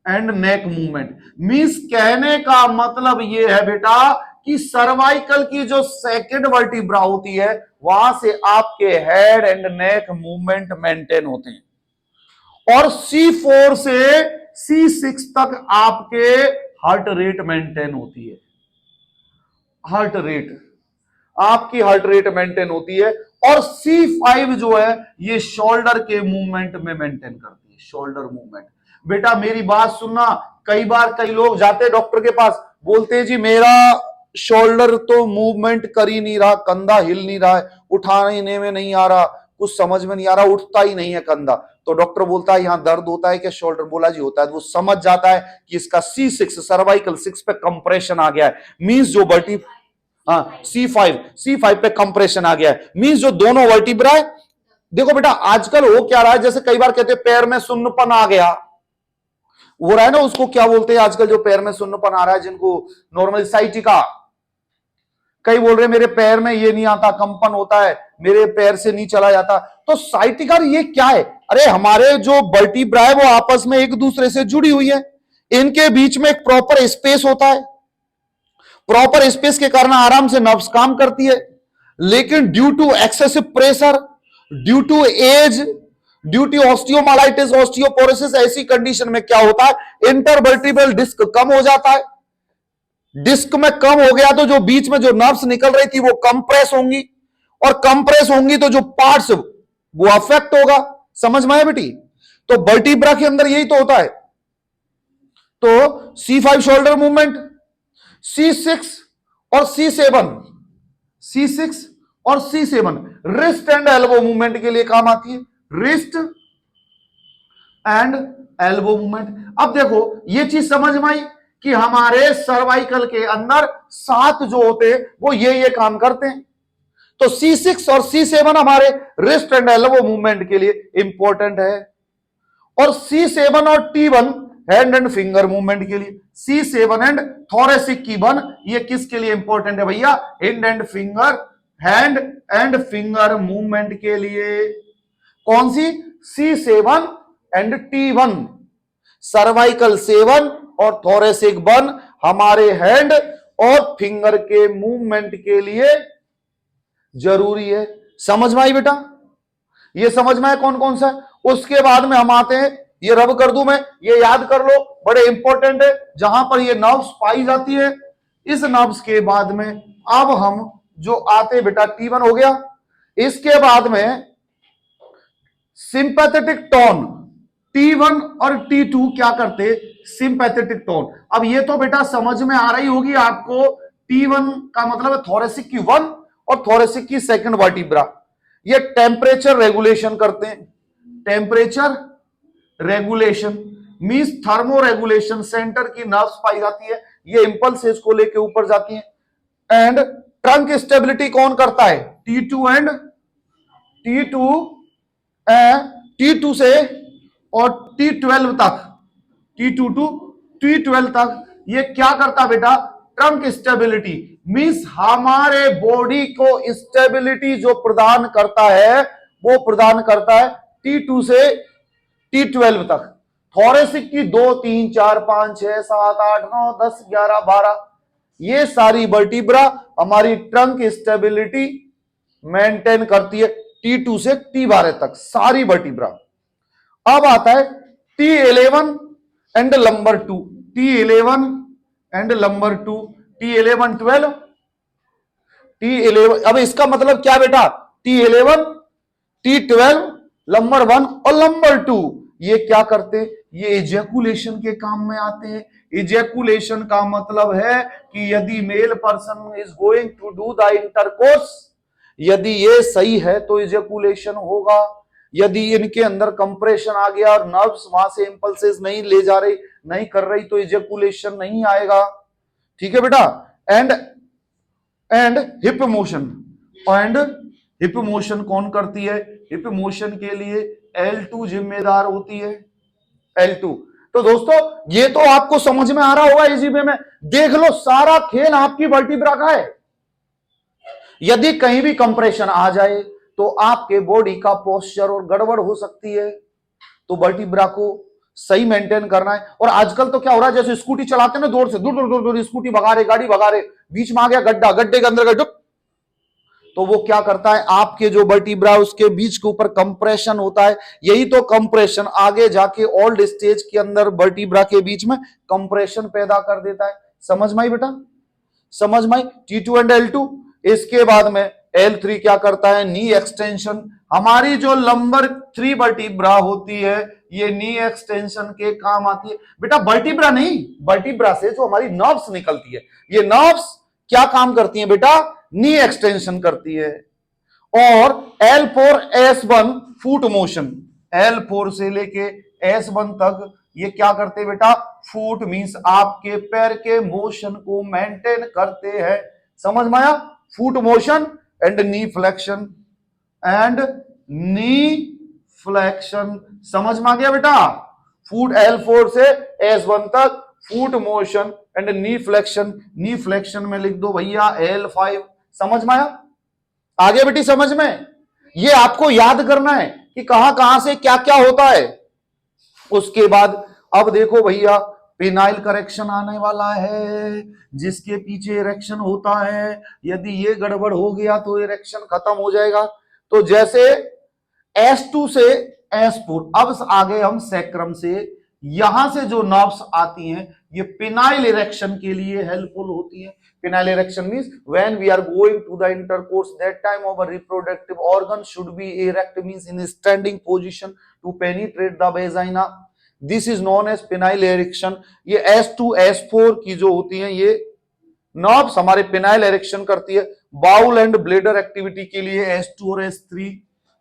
and neck movement. Means कहने का मतलब ये है बेटा कि सर्वाइकल की जो सेकंड वर्टिब्रा होती है वहां से आपके head and neck movement maintain होते हैं, और C4 से C6 तक आपके हार्ट रेट मेंटेन होती है। हार्ट रेट, आपकी हार्ट रेट मेंटेन होती है। और C5 जो है ये शोल्डर के मूवमेंट में मेंटेन करती है, शोल्डर मूवमेंट। बेटा मेरी बात सुनना, कई बार कई लोग जाते हैं डॉक्टर के पास, बोलते हैं जी मेरा शोल्डर तो मूवमेंट कर ही नहीं रहा, कंधा हिल नहीं रहा है, उठाने में नहीं आ रहा, कुछ समझ में नहीं आ रहा, उठता ही नहीं है कंधा। तो डॉक्टर बोलता है यहां दर्द होता है क्या शोल्डर? बोला जी होता है। तो वो समझ जाता है कि इसका C6 सर्वाइकल 6 पे कंप्रेशन आ गया है। मींस जो वर्टी C5 पे कंप्रेशन आ गया है, मींस जो दोनों वर्टिब्रा है। देखो बेटा आजकल हो क्या रहा है, जैसे कई बार कहते हैं पैर में सुन्नपन आ गया, हो रहा है ना, उसको क्या बोलते हैं आजकल जो पैर में सुन्नपन आ रहा है, जिनको नॉर्मल साइटिका। कई बोल रहे मेरे पैर में ये नहीं आता, कंपन होता है, मेरे पैर से नहीं चला जाता। तो साइटिका ये क्या है? अरे हमारे जो वर्टिब्रा है वो आपस में एक दूसरे से जुड़ी हुई है, इनके बीच में एक प्रॉपर स्पेस होता है, प्रॉपर स्पेस के कारण आराम से नर्व्स काम करती है। लेकिन due to excessive pressure, due to age, due to osteomyelitis, osteoporosis, ऐसी कंडीशन में क्या होता है, इंटरवर्टिब्रल डिस्क कम हो जाता है। डिस्क में कम हो गया तो जो बीच में जो नर्व्स निकल रही थी वो कंप्रेस होंगी, और कंप्रेस होंगी तो जो पार्ट्स वो अफेक्ट होगा। समझ में आया बेटी? तो वर्टिब्रा के अंदर यही तो होता है। तो C5 शोल्डर मूवमेंट, C6 और C7 wrist and elbow movement के लिए काम आती है, रिस्ट एंड एल्बो मूवमेंट। अब देखो ये चीज समझ में आई कि हमारे सर्वाइकल के अंदर 7 जो होते हैं वो ये काम करते हैं। तो C6 और C7 हमारे रिस्ट एंड एल्बो मूवमेंट के लिए इंपॉर्टेंट है, और C7 और T1 hand and finger movement के लिए। C7 एंड थोरेसिक की बन ये किसके लिए इंपॉर्टेंट है भैया? हैंड एंड फिंगर मूवमेंट के लिए। कौन सी? C7 एंड T1, सर्वाइकल 7 और थोरेसिक 1 हमारे हैंड और फिंगर के मूवमेंट के लिए जरूरी है। समझ में आई बेटा? ये समझ में आया कौन कौन सा है? उसके बाद में हम आते हैं, ये रब कर दूं मैं, ये याद कर लो, बड़े इंपॉर्टेंट है, जहां पर ये नर्व्स पाई जाती है। इस नर्व्स के बाद में अब हम जो आते बेटा T1 हो गया, इसके बाद में सिंपैथेटिक टोन। T1 और T2 क्या करते? Sympathetic tone. अब ये तो बेटा समझ में आ रही होगी आपको, T1 का मतलब है थोरेसिक की 1 और थोरेसिक की सेकंड वर्टिब्रा। ये टेम्परेचर रेगुलेशन करते हैं। Temperature regulation means thermo regulation, centre की नर्व्स पाई जाती है, ये इंपल्सेस को लेके ऊपर जाती है। एंड ट्रंक स्टेबिलिटी कौन करता है? T2 से और T12 तक, T2 टू T12 तक ये क्या करता बेटा? ट्रंक स्टेबिलिटी मींस हमारे बॉडी को स्टेबिलिटी जो प्रदान करता है वो प्रदान करता है T2 से T12 तक। थोरेसिक की 2, 3, 4, 5, 6, 7, 8, 9, 10, 11, 12 ये सारी वर्टिब्रा हमारी ट्रंक स्टेबिलिटी मेंटेन करती है, T2 से T12 तक सारी वर्टिब्रा। अब आता है T11 and lumbar 2, T11 and lumbar 2, T11, 12, T11। अब इसका मतलब क्या बेटा? T11, T12, लंबर 1 और लंबर 2 ये क्या करते? ये इजैकुलेशन के काम में आते हैं। इजैकुलेशन का मतलब है कि यदि male person is going to do the intercourse, यदि ये सही है तो इजैकुलेशन होगा। यदि इनके अंदर कंप्रेशन आ गया और नर्व्स वहां से इंपल्सेस नहीं ले जा रही, नहीं कर रही, तो इजैकुलेशन नहीं आएगा। ठीक है बेटा? And hip motion, and hip motion कौन करती है? हिप मोशन के लिए L2 जिम्मेदार होती है। L2 तो दोस्तों ये तो आपको समझ में आ रहा होगा इसी में देख लो, सारा खेल आपकी वर्टिब्रा का है। यदि कहीं भी कंप्रेशन आ जाए तो आपके बॉडी का पोस्चर और गड़बड़ हो सकती है। तो वर्टिब्रा को सही मेंटेन करना है। और आजकल तो क्या हो रहा है, जैसे स्कूटी चलाते हैं ना, दूर से दूर दूर दूर दूर स्कूटी भगा रहे, गाड़ी भगा रहे, बीच में आ गया गड्ढा, गड्ढे के अंदर गड्ढा, तो वो क्या करता है, आपके जो वर्टिब्रा उसके बीच के ऊपर कंप्रेशन होता है। यही तो कंप्रेशन आगे जाके ओल्ड स्टेज के अंदर वर्टिब्रा के बीच में कंप्रेशन पैदा कर देता है। समझ में आई बेटा, समझ में आई। T2 and L2। इसके बाद में L3 क्या करता है, नी एक्सटेंशन। हमारी जो लंबर 3 वर्टिब्रा होती है ये नी एक्सटेंशन के काम आती है। बेटा वर्टिब्रा नहीं, वर्टिब्रा से जो हमारी नर्व्स निकलती है, ये नर्व्स क्या काम करती हैं बेटा, नी एक्सटेंशन करती है। और L4 S1 foot motion, L4 से लेके S1 तक ये क्या करते हैं बेटा, फुट मींस आपके पैर के मोशन को मेंटेन करते हैं। समझ में आया, foot motion and knee flexion, and knee flexion. समझ में आ गया बेटा, फुट L4 से S1 तक foot motion and knee flexion. Knee flexion में लिख दो भैया L5। समझ में आया, आगे बेटी समझ में। ये आपको याद करना है कि कहां कहां से क्या क्या होता है। उसके बाद अब देखो भैया, पेनाइल करेक्शन आने वाला है, जिसके पीछे इरेक्शन होता है। यदि ये गड़बड़ हो गया तो इरेक्शन खत्म हो जाएगा। तो जैसे S2 से S4, अब आगे हम सैक्रम से, यहां से जो नर्व्स आती हैं ये पेनाइल इरेक्शन के लिए हेल्पफुल होती है। Penile erection means when we are going to the intercourse, that time our reproductive organ should be erect, means in a standing position to penetrate the vagina. This is known as penile erection. ये S2 S4 की जो होती हैं ये nerves हमारे penile erection करती है। Bowel and bladder activity के लिए S2 और S3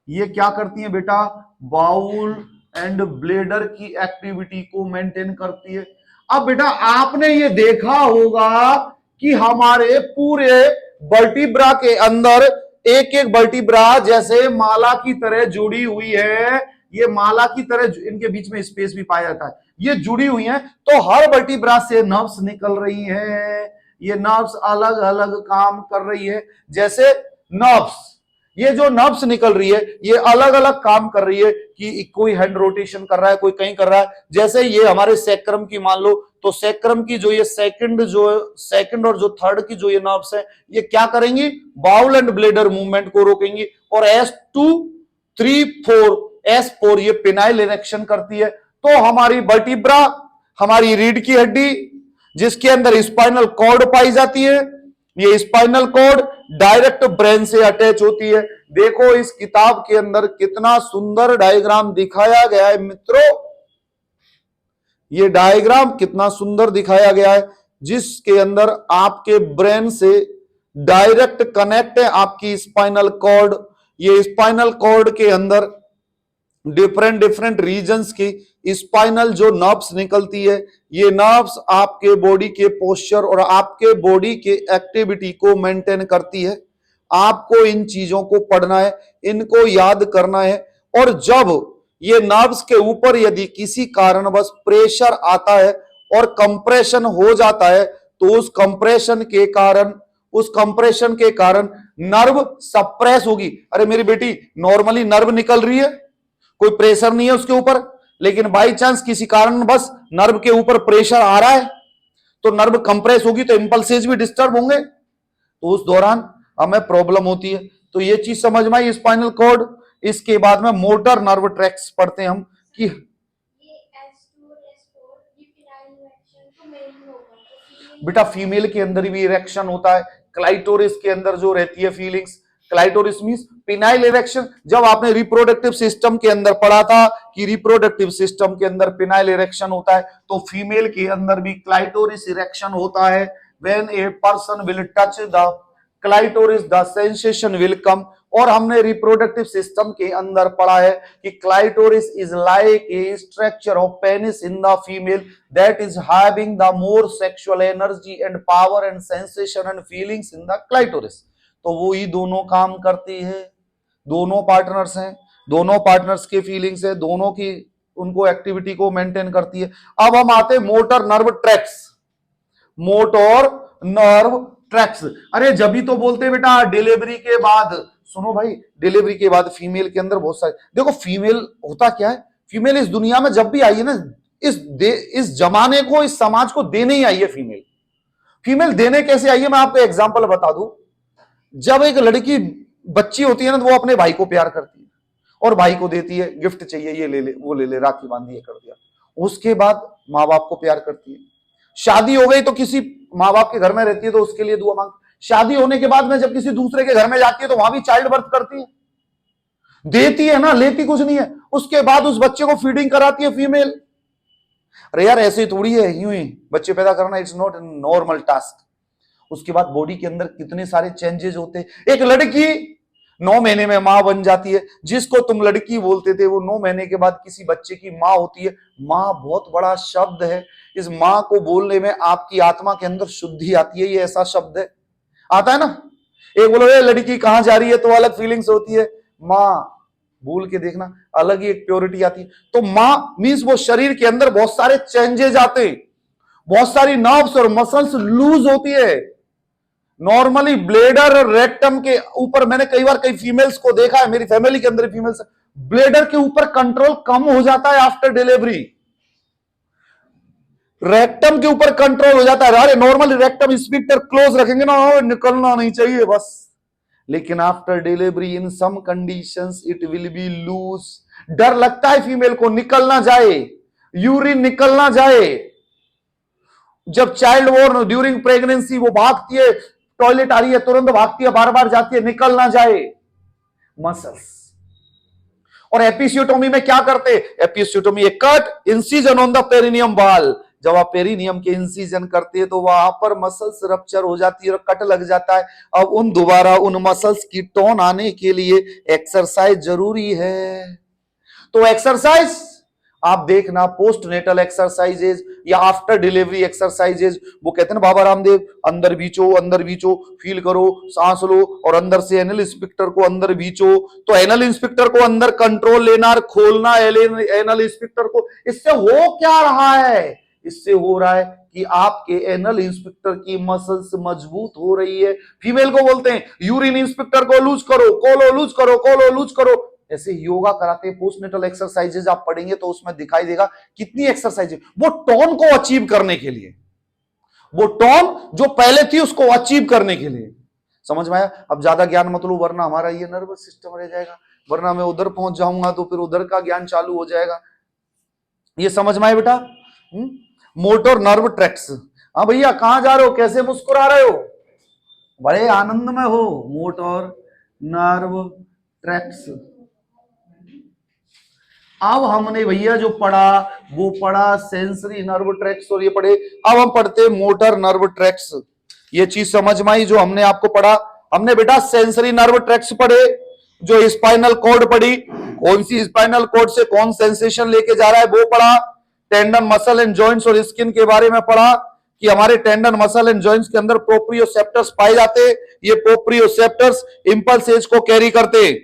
ये क्या करती है बेटा, बाउल एंड ब्लेडर की एक्टिविटी को मेंटेन करती है। अब बेटा आपने ये देखा होगा कि हमारे पूरे वर्टिब्रा के अंदर एक एक वर्टिब्रा जैसे माला की तरह जुड़ी हुई है। ये माला की तरह, इनके बीच में स्पेस भी पाया जाता है, ये जुड़ी हुई हैं। तो हर वर्टिब्रा से नर्व्स निकल रही हैं। ये नर्व्स अलग अलग काम कर रही है। जैसे नर्व्स, ये जो नर्व्स निकल रही है ये अलग अलग काम कर रही है कि कोई हैंड रोटेशन कर रहा है, कोई कहीं कर रहा है। जैसे ये हमारे सैक्रम की मान लो, तो सैक्रम की जो ये सेकंड और जो थर्ड की जो ये नर्व्स है ये क्या करेंगी, बाउल एंड ब्लेडर मूवमेंट को रोकेंगी। और S2 3 4 S4 ये पेनाइल इरेक्शन करती है। तो हमारी वर्टिब्रा, हमारी रीढ़ की हड्डी जिसके अंदर स्पाइनल कॉर्ड पाई जाती है, ये स्पाइनल कॉर्ड डायरेक्ट ब्रेन से अटैच होती है। देखो इस किताब के अंदर कितना सुंदर डायग्राम दिखाया गया है मित्रों, ये डायग्राम कितना सुंदर दिखाया गया है, जिसके अंदर आपके ब्रेन से डायरेक्ट कनेक्ट है आपकी स्पाइनल कॉर्ड। ये स्पाइनल कॉर्ड के अंदर डिफरेंट डिफरेंट रीजन्स की स्पाइनल जो नर्व्स निकलती है, ये नर्व्स आपके बॉडी के पोस्चर और आपके बॉडी के एक्टिविटी को मेंटेन करती है। आपको इन चीजों को पढ़ना है, इनको याद करना है। और जब ये नर्व्स के ऊपर यदि किसी कारणवश प्रेशर आता है और कंप्रेशन हो जाता है तो उस कंप्रेशन के कारण नर्व सप्रेस होगी। अरे मेरी बेटी नॉर्मली नर्व निकल रही है, कोई प्रेशर नहीं है उसके ऊपर, लेकिन बाई चांस किसी कारण बस नर्व के ऊपर प्रेशर आ रहा है तो नर्व कंप्रेस होगी, तो इंपल्सेस भी डिस्टर्ब होंगे, तो उस दौरान हमें प्रॉब्लम होती है। तो ये चीज समझ में आई, स्पाइनल कॉर्ड। इसके बाद में मोटर नर्व ट्रैक्ट्स पढ़ते हैं हम कि बेटा फीमेल के अंदर भी इरेक्शन होता है। क्लाइटोरिस के अंदर जो रहती है feelings, clitoris means penile erection. जब आपने रिप्रोडक्टिव सिस्टम के अंदर पढ़ा था कि रिप्रोडक्टिव सिस्टम के अंदर पेनाइल इरेक्शन होता है, तो फीमेल के अंदर भी क्लाइटोरिस इरेक्शन होता है। When a person will touch the clitoris the sensation will come. और हमने रिप्रोडक्टिव सिस्टम के अंदर पढ़ा है कि clitoris is like a structure of penis in the female that is having the more sexual energy and power and sensation and feelings in the clitoris. तो वो ही दोनों काम करती है, दोनों पार्टनर्स हैं, दोनों पार्टनर्स की फीलिंग्स है, दोनों की उनको एक्टिविटी को मेंटेन करती है। अब हम आते हैं motor nerve tracks. Motor nerve tracks, अरे जब भी तो बोलते हैं बेटा डिलीवरी के बाद, सुनो भाई, डिलीवरी के बाद फीमेल के अंदर बहुत सारे, देखो फीमेल होता क्या है, फीमेल इस दुनिया में जब भी आई है ना, इस जमाने को, इस समाज को देने ही आई है फीमेल। फीमेल देने कैसे आई है, मैं आपको एग्जांपल बता दूं। जब एक लड़की बच्ची होती है ना, तो वो अपने भाई को प्यार करती है और भाई को देती है, गिफ्ट चाहिए ये ले ले, वो ले ले, राखी बांध दिए, कर दिया। उसके बाद माँ बाप को प्यार करती है। शादी हो गई तो किसी माँ बाप के घर में रहती है तो उसके लिए दुआ मांग। शादी होने के बाद में जब किसी दूसरे के घर में जाती है तो वहां भी चाइल्ड बर्थ करती है, देती है ना, लेती कुछ नहीं है। उसके बाद उस बच्चे को फीडिंग कराती है फीमेल। अरे यार ऐसे ही थोड़ी है, यूं ही बच्चे पैदा करना इट्स नॉट नॉर्मल टास्क। उसके बाद बॉडी के अंदर कितने सारे चेंजेस होते हैं। एक लड़की 9 महीने में मां बन जाती है। जिसको तुम लड़की बोलते थे वो 9 महीने के बाद किसी बच्चे की मां होती है। मां बहुत बड़ा शब्द है। इस मां को बोलने में आपकी आत्मा के अंदर शुद्धि आती है, ये ऐसा शब्द है, आता है ना। एक बोलो ये लड़की कहां जा रही है तो अलग फीलिंग्स होती है, मां भूल के देखना अलग ही एक प्योरिटी आती है। तो मां मींस वो शरीर के अंदर बहुत सारे चेंजेस आते हैं, बहुत सारी नर्व्स और मसल्स लूज होती है। नॉर्मली ब्लेडर और रेक्टम के ऊपर, मैंने कई बार कई फीमेल्स को देखा है, मेरी फैमिली के अंदर फीमेल्स, ब्लेडर के ऊपर कंट्रोल कम हो जाता है आफ्टर डिलीवरी, रेक्टम के ऊपर कंट्रोल हो जाता है। अरे नॉर्मली रेक्टम स्फिंक्टर क्लोज रखेंगे ना, निकलना नहीं चाहिए बस, लेकिन after delivery in some conditions it will be loose. डर लगता है फीमेल को निकल ना जाए, यूरिन निकल ना जाए। जब चाइल्ड बोर्न ड्यूरिंग प्रेगनेंसी वो भागती है, टॉयलेट आ रही है तुरंत भागती है, बार बार जाती है, निकल ना जाए। मसल्स। और एपिसियोटोमी में क्या करते हैं, एपिसियोटोमी एक cut incision on the perineum वाल। जब आप पेरिनियम के इंसिजन करते हैं तो वहां पर मसल्स रप्चर हो जाती है और कट लग जाता है। अब दोबारा उन मसल्स की टोन आने के लिए एक्सरसाइज जरूरी है। तो एक्सरसाइज आप देखना, पोस्ट नेटल एक्सरसाइजेज या आफ्टर डिलीवरी एक्सरसाइजेज, वो कहते हैं ना बाबा रामदेव, अंदर बीचो, फील करो, सांस लो और अंदर से एनल इंस्पेक्टर को अंदर बीचो। तो एनल इंस्पेक्टर को अंदर कंट्रोल लेना और खोलना एनल इंस्पेक्टर को। इससे हो क्या रहा है, इससे हो रहा है कि आपके एनल इंस्पेक्टर की मसल्स मजबूत हो रही है। फीमेल को बोलते हैं यूरिन इंस्पेक्टर को लूज करो, कोलो लूज करो, कोलो लूज करो। ऐसे योगा कराते हैं, पोस्टनेटल एक्सरसाइजेज आप पढ़ेंगे तो उसमें दिखाई देगा कितनी एक्सरसाइज, वो टोन को अचीव करने के लिए, वो टोन जो पहले थी उसको अचीव करने के लिए। समझ में आया। अब ज्यादा ज्ञान मत लो वरना हमारा ये नर्वस सिस्टम रह जाएगा, वरना मैं उधर पहुंच जाऊंगा तो फिर उधर का ज्ञान चालू हो जाएगा। ये समझ में आया बेटा। Motor nerve tracks. हाँ भैया कहां जा रहे हो, कैसे मुस्कुरा रहे हो, बड़े आनंद में हो। Motor nerve tracks. अब हमने भैया जो पढ़ा वो पढ़ा सेंसरी नर्व ट्रैक्स और ये पढ़े। अब हम पढ़ते मोटर नर्व ट्रैक्स। ये चीज समझ में आई जो हमने आपको पढ़ा। हमने बेटा सेंसरी नर्व ट्रैक्स पढ़े, जो स्पाइनल कॉर्ड पढ़ी, कौन सी स्पाइनल कॉर्ड से कौन सेंसेशन लेके जा रहा है वो पढ़ा। टेंडन मसल एंड जॉइंट्स और स्किन के बारे में पढ़ा कि हमारे टेंडन मसल एंड जॉइंट्स के अंदर प्रोप्रियोसेप्टर्स पाए जाते। ये प्रोप्रियोसेप्टर्स इंपल्सेज को कैरी करते।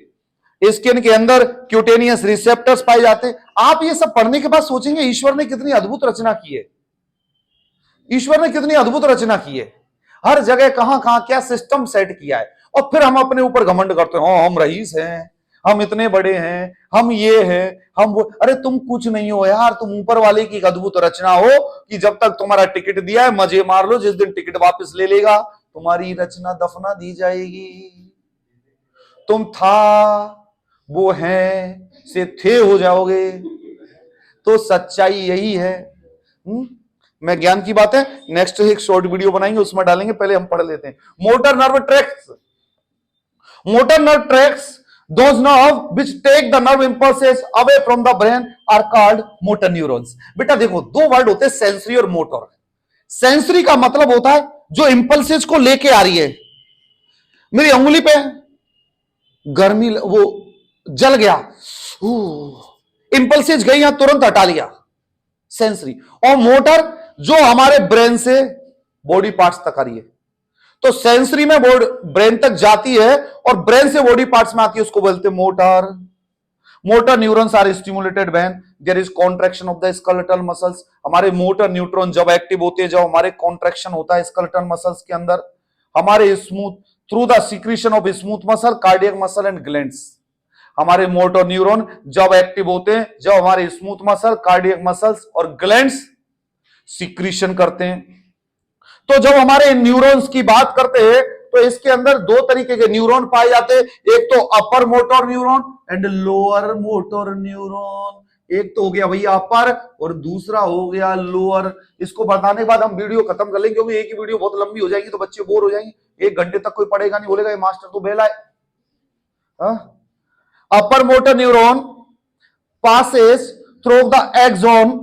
स्किन के अंदर क्यूटेनियस रिसेप्टर्स पाए जाते। आप ये सब पढ़ने के बाद सोचेंगे ईश्वर ने कितनी अद्भुत रचना की है, ईश्वर ने कितनी अद्भुत रचना की है। हर जगह कहां कहां क्या सिस्टम सेट किया है। और फिर हम अपने ऊपर घमंड करते हैं, हम रईस हैं, हम इतने बड़े हैं, हम ये हैं, हम वो। अरे तुम कुछ नहीं हो यार, तुम ऊपर वाले की एक अद्भुत रचना हो कि जब तक तुम्हारा टिकट दिया है मजे मार लो, जिस दिन टिकट वापस ले लेगा तुम्हारी रचना दफना दी जाएगी। तुम था वो है से थे हो जाओगे। तो सच्चाई यही है। मैं ज्ञान की बात है नेक्स्ट एक शॉर्ट वीडियो बनाएंगे उसमें डालेंगे, पहले हम पढ़ लेते हैं motor nerve tracks. Motor nerve tracks, those nerve which take the nerve impulses away from the brain are called motor neurons। बेटा देखो दो वर्ड होते हैं सेंसरी और मोटर। सेंसरी का मतलब होता है जो इंपल्सेस को लेके आ रही है। मेरी उंगली पे गर्मी, वो जल गया, इंपल्सेस गई यहां तुरंत हटा लिया, सेंसरी। और मोटर जो हमारे ब्रेन से बॉडी पार्ट्स तक आ रही है। तो सेंसरी में ब्रेन तक जाती है और ब्रेन से बॉडी पार्ट्स में आती है, उसको बोलते हैं motor. Motor neurons are stimulated when there is contraction of the skeletal muscles. हमारे मोटर न्यूट्रॉन जब एक्टिव होते हैं, जब हमारे कॉन्ट्रैक्शन होता है स्केलेटल मसल्स के अंदर, हमारे smooth through the secretion of smooth muscle, cardiac muscle and glands. हमारे मोटर न्यूरॉन जब एक्टिव होते हैं, जब हमारे स्मूथ मसल, कार्डियक मसल्स और ग्लैंड्स सिक्रीशन करते हैं। तो जब हमारे न्यूरॉन्स की बात करते हैं तो इसके अंदर दो तरीके के न्यूरॉन पाए जाते हैं, एक तो अपर motor neuron and lower motor neuron. एक तो हो गया भैया अपर और दूसरा हो गया लोअर। इसको बताने के बाद हम वीडियो खत्म कर लेंगे, क्योंकि एक ही वीडियो बहुत लंबी हो जाएगी तो बच्चे बोर हो जाएंगे। 1 घंटे तक कोई पढ़ेगा नहीं, बोलेगा ये मास्टर तो बेला है। Upper motor neuron passes through the axon.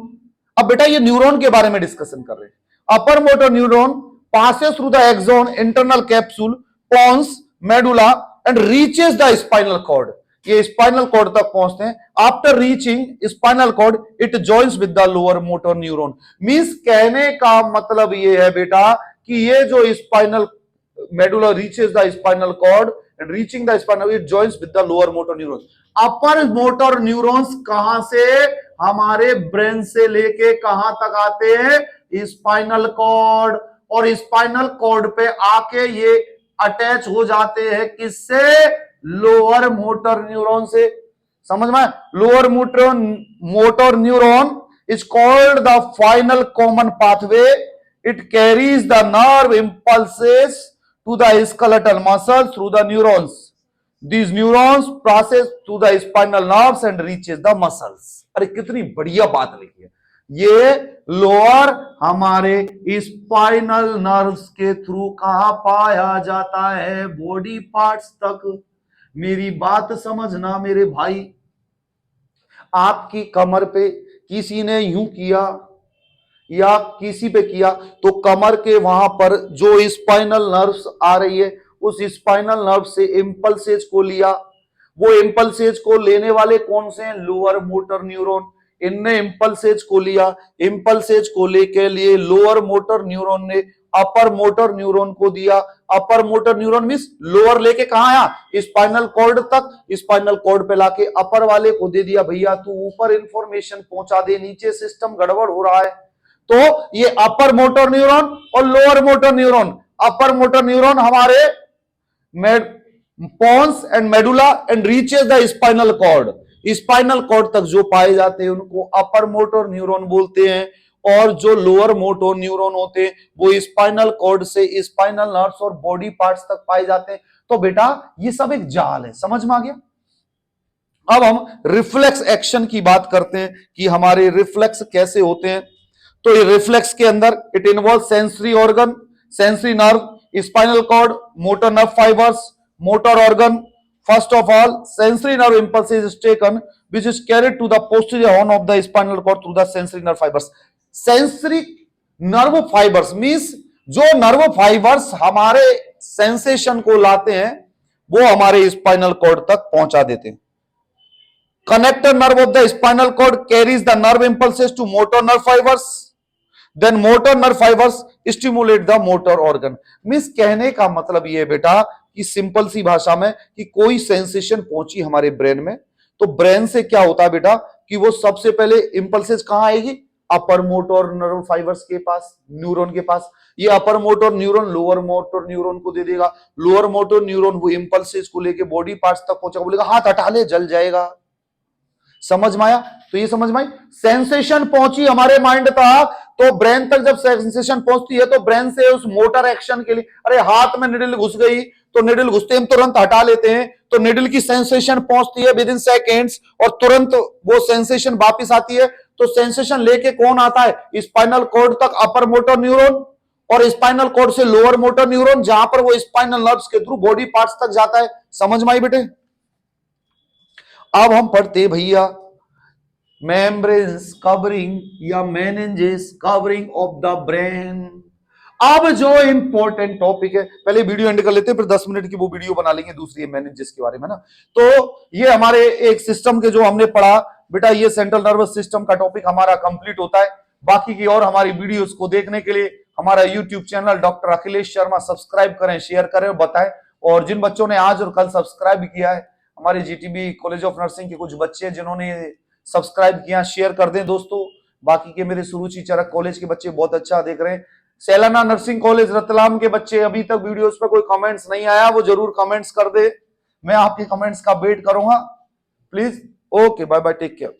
अब बेटा ये न्यूरॉन के बारे में डिस्कशन कर रहे हैं। Upper motor neuron passes through the axon, internal capsule, pons, medulla and reaches the spinal cord. ये स्पाइनल कॉर्ड तक पहुंचते हैं। After reaching spinal cord it joins with the lower motor neuron. Means कहने का मतलब ये है बेटा कि ये जो spinal medulla reaches the spinal cord and reaching the spinal it joins with the lower motor neuron. Upper motor neurons कहां से? हमारे ब्रेन से लेके कहां तक आते हैं? Spinal cord. और स्पाइनल कॉर्ड पे आके ये अटैच हो जाते हैं किससे? लोअर मोटर न्यूरॉन से। समझ में? Lower motor neuron is called the final common pathway. It carries the nerve impulses to the skeletal muscle through the neurons. These neurons process through the spinal nerves and reaches the muscles। अरे कितनी बढ़िया बात लिखी है। ये lower हमारे spinal nerves के through कहां पाया जाता है? बॉडी पार्ट्स तक। मेरी बात समझना मेरे भाई, आपकी कमर पे किसी ने यूं किया या किसी पे किया तो कमर के वहां पर जो स्पाइनल नर्व्स आ रही है, उस स्पाइनल नर्व से इंपल्सेस को लिया। वो इंपल्सेस को लेने वाले कौन से हैं? Lower motor neuron. इनने इंपल्सेस को लिया। इंपल्सेस को लेके लिए लोअर मोटर न्यूरॉन ने अपर मोटर न्यूरॉन को दिया। अपर मोटर न्यूरॉन मींस लोअर लेके कहां आया? स्पाइनल कॉर्ड तक। स्पाइनल कॉर्ड पे लाके अपर वाले को दे दिया, भैया तू ऊपर इंफॉर्मेशन पहुंचा दे, नीचे सिस्टम गड़बड़ हो रहा है। तो ये अपर मोटर न्यूरॉन और lower motor neuron. Upper motor neuron हमारे pons and medulla and reaches the spinal cord. Spinal cord तक जो पाए जाते हैं उनको अपर मोटर न्यूरॉन बोलते हैं, और जो लोअर मोटर न्यूरॉन होते हैं वो स्पाइनल कॉर्ड से स्पाइनल नर्व्स और बॉडी पार्ट्स तक पाए जाते हैं। तो बेटा ये सब एक जाल है, समझ में आ गया? अब हम रिफ्लेक्स एक्शन की बात करते हैं कि हमारे रिफ्लेक्स कैसे होते हैं। तो ये रिफ्लेक्स के अंदर it involve sensory organ, sensory nerve, spinal cord, motor nerve fibres, motor organ. First of all sensory nerve impulse is taken which is carried to the posterior horn of the spinal cord through the sensory nerve fibers। Sensory nerve fibres means जो nerve fibres हमारे sensation को लाते हैं वो हमारे spinal cord तक पहुंचा देते हैं। Connector nerve of the spinal cord carries the nerve impulses to motor nerve fibres, then motor nerve fibres stimulate the motor organ. Means कहने का मतलब ये बेटा कि सिंपल सी भाषा में कि कोई सेंसेशन पहुंची हमारे ब्रेन में, तो ब्रेन से क्या होता है बेटा कि वो सबसे पहले इंपल्सेस कहां आएगी? अपर मोटर नर्व फाइबर्स के पास, न्यूरॉन के पास। ये upper motor neuron lower motor neuron को दे देगा। लोअर मोटर न्यूरॉन वो इंपल्सेस को लेके बॉडी पार्ट्स तक पहुंचेगा, बोलेगा हाथ हटा ले जल जाएगा। समझ में आया? तो ये समझ में आई, सेंसेशन पहुंची हमारे माइंड तक, तो ब्रेन तक जब सेंसेशन पहुंचती है तो ब्रेन से उस मोटर एक्शन के लिए, अरे हाथ में निडल घुस गई तो निडल घुसते हम तुरंत हटा लेते हैं, तो निडल की सेंसेशन पहुंचती है विद इन सेकेंड्स और तुरंत वो सेंसेशन वापस आती है। तो सेंसेशन लेके कौन आता है? स्पाइनल कॉर्ड तक अपर मोटर न्यूरॉन, और स्पाइनल कॉर्ड से लोअर मोटर न्यूरॉन, जहां पर वो स्पाइनल नर्व्स के थ्रू बॉडी पार्ट्स तक जाता है। समझ में आई बेटे? अब हम पढ़ते भैया मेम्ब्रेन्स कवरिंग या meninges covering of the brain. अब जो इंपॉर्टेंट टॉपिक है, पहले वीडियो एंड कर लेते हैं, फिर 10 मिनट की वो वीडियो बना लेंगे दूसरी मेनिंजेस के बारे में ना। तो ये हमारे एक सिस्टम के जो हमने पढ़ा बेटा, ये सेंट्रल नर्वस सिस्टम का टॉपिक हमारा कंप्लीट होता है। बाकी की और हमारी वीडियोस को देखने के लिए हमारा YouTube channel doctor Akhilesh Sharma subscribe करें, शेयर करें और बताएं। और जिन बच्चों ने आज और कल सब्सक्राइब किया है हमारे जीटीबी कॉलेज ऑफ नर्सिंग के कुछ बच्चे जिन्होंने सब्सक्राइब किया, शेयर कर दें दोस्तों। बाकी के मेरे सुरुचि चरक कॉलेज के बच्चे बहुत अच्छा देख रहे हैं। सैलाना नर्सिंग कॉलेज रतलाम के बच्चे अभी तक वीडियोस पे कोई कमेंट्स नहीं आया, वो जरूर कमेंट्स कर दे, मैं आपके कमेंट्स का वेट करूंगा please. Okay, bye bye, take care.